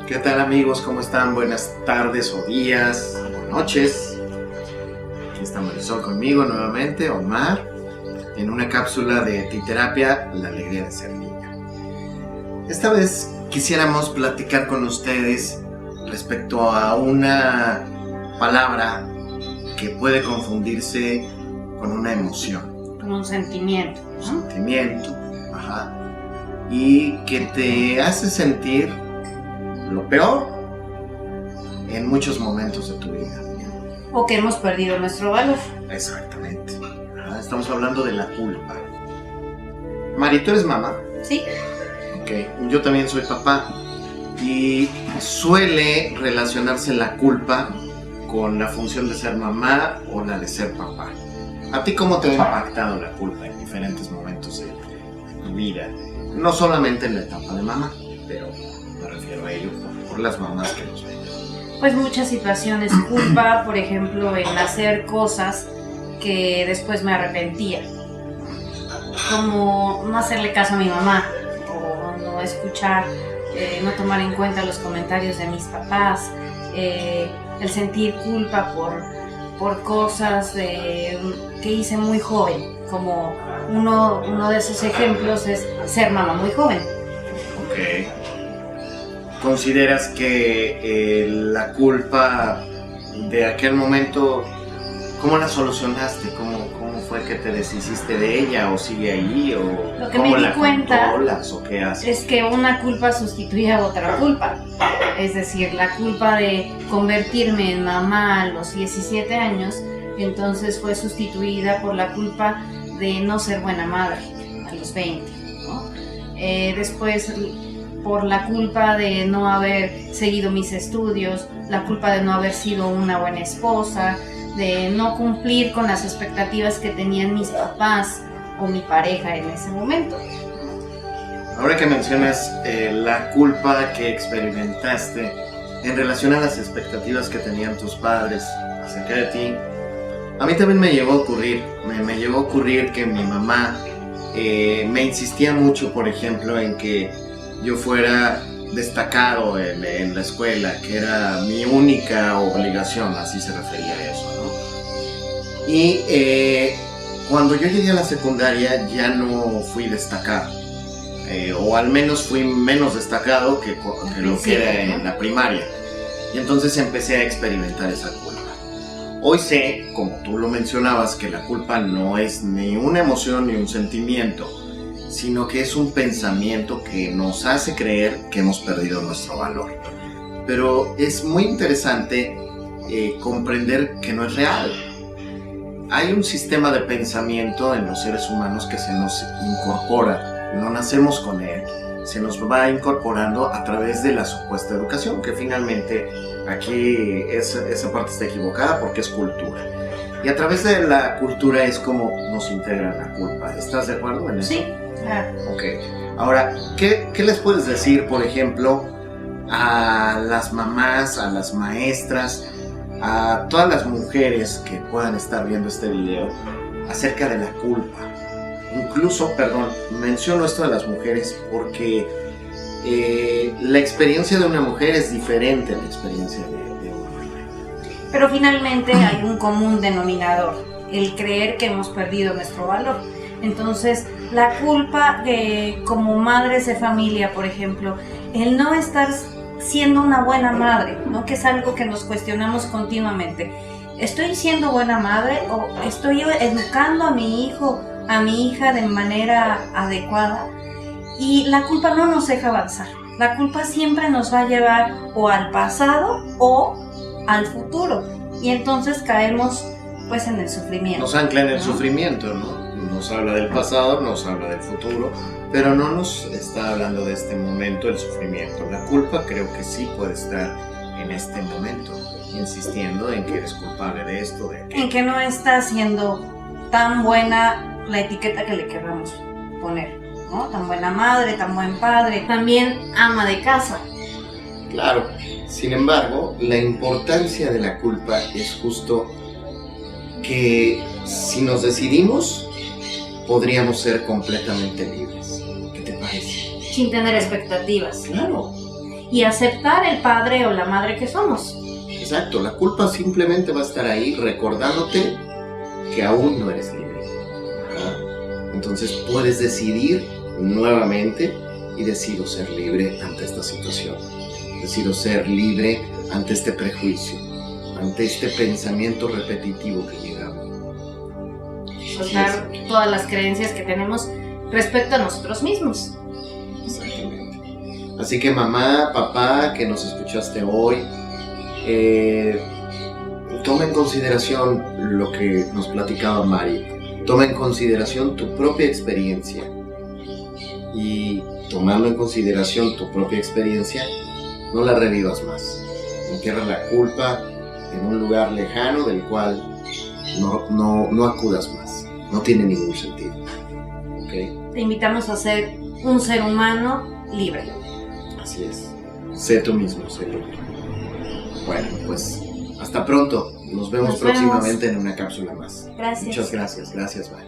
¿Qué tal amigos? ¿Cómo están? Buenas tardes o días o noches. Aquí está Marisol conmigo nuevamente, Omar, en una cápsula de Titerapia, la alegría de ser niño. Esta vez quisiéramos platicar con ustedes respecto a una palabra que puede confundirse con una emoción. Con un sentimiento, ¿no? Un sentimiento, y que te hace sentir lo peor en muchos momentos de tu vida. O que hemos perdido nuestro valor. Exactamente. Estamos hablando de la culpa. Mari, ¿tú eres mamá? Sí. Ok, yo también soy papá. Y suele relacionarse la culpa con la función de ser mamá o la de ser papá. ¿A ti cómo te ha impactado la culpa en diferentes momentos de tu vida? No solamente en la etapa de mamá, pero me refiero a ello por las mamás que nos ven. Pues muchas situaciones, culpa, por ejemplo, en hacer cosas que después me arrepentía. Como no hacerle caso a mi mamá, o no escuchar, no tomar en cuenta los comentarios de mis papás, el sentir culpa por cosas que hice muy joven. Como uno de esos ejemplos es ser mamá muy joven. Ok. ¿Consideras que la culpa de aquel momento, cómo la solucionaste? ¿Cómo fue que te deshiciste de ella? ¿O sigue ahí? ¿O lo que cómo me di la cuenta controlas? ¿O qué haces? es que una culpa sustituye a otra culpa. Es decir, la culpa de convertirme en mamá a los 17 años, entonces fue sustituida por la culpa de no ser buena madre a los 20, ¿no? Después por la culpa de no haber seguido mis estudios, la culpa de no haber sido una buena esposa, de no cumplir con las expectativas que tenían mis papás o mi pareja en ese momento. Ahora que mencionas la culpa que experimentaste en relación a las expectativas que tenían tus padres acerca de ti, a mí también me llegó a ocurrir. Me llegó a ocurrir que mi mamá me insistía mucho, por ejemplo, en que yo fuera destacado en la escuela, que era mi única obligación, así se refería a eso, ¿no? Y cuando yo llegué a la secundaria ya no fui destacado, o al menos fui menos destacado que lo que era en la primaria. Y entonces empecé a experimentar esa culpa. Hoy sé, como tú lo mencionabas, que la culpa no es ni una emoción ni un sentimiento, sino que es un pensamiento que nos hace creer que hemos perdido nuestro valor. Pero es muy interesante comprender que no es real. Hay un sistema de pensamiento en los seres humanos que se nos incorpora, no nacemos con él, se nos va incorporando a través de la supuesta educación, que finalmente aquí esa parte está equivocada porque es cultura. Y a través de la cultura es como nos integra la culpa. ¿Estás de acuerdo en eso? Sí, claro. Ok. Ahora, ¿qué les puedes decir, por ejemplo, a las mamás, a las maestras, a todas las mujeres que puedan estar viendo este video acerca de la culpa? Incluso, menciono esto de las mujeres porque la experiencia de una mujer es diferente a la experiencia de un hombre. Pero finalmente hay un común denominador, el creer que hemos perdido nuestro valor. Entonces, la culpa como madres de familia, por ejemplo, el no estar siendo una buena madre, ¿no? Que es algo que nos cuestionamos continuamente. ¿Estoy siendo buena madre o estoy educando a mi hijo, a mi hija de manera adecuada? Y la culpa no nos deja avanzar. La culpa siempre nos va a llevar o al pasado o al futuro. Y entonces caemos pues en el sufrimiento. Nos ancla en el sufrimiento, ¿no? Nos habla del pasado, nos habla del futuro, pero no nos está hablando de este momento, el sufrimiento. La culpa creo que sí puede estar en este momento, insistiendo en que eres culpable de esto, de aquello. En que no está siendo tan buena la etiqueta que le queramos poner, ¿no? Tan buena madre, tan buen padre, también ama de casa. Claro, sin embargo, la importancia de la culpa es justo que si nos decidimos, podríamos ser completamente libres. ¿Qué te parece? Sin tener expectativas. Claro. y aceptar el padre o la madre que somos. Exacto, la culpa simplemente va a estar ahí recordándote que aún no eres libre. Ajá. Entonces puedes decidir nuevamente y decido ser libre ante esta situación. Decido ser libre ante este prejuicio, ante este pensamiento repetitivo que llega a mí. Soltar todas las creencias que tenemos respecto a nosotros mismos. Exactamente. Así que mamá, papá, que nos escuchaste hoy, toma en consideración lo que nos platicaba Mari. Toma en consideración tu propia experiencia. Y tomando en consideración tu propia experiencia, no la revivas más. Entierra la culpa en un lugar lejano del cual no acudas más. No tiene ningún sentido. ¿Okay? Te invitamos a ser un ser humano libre. Así es. Sé tú mismo, sé libre. Bueno, pues hasta pronto. Nos vemos próximamente en una cápsula más. Gracias. Muchas gracias. Gracias, Mari.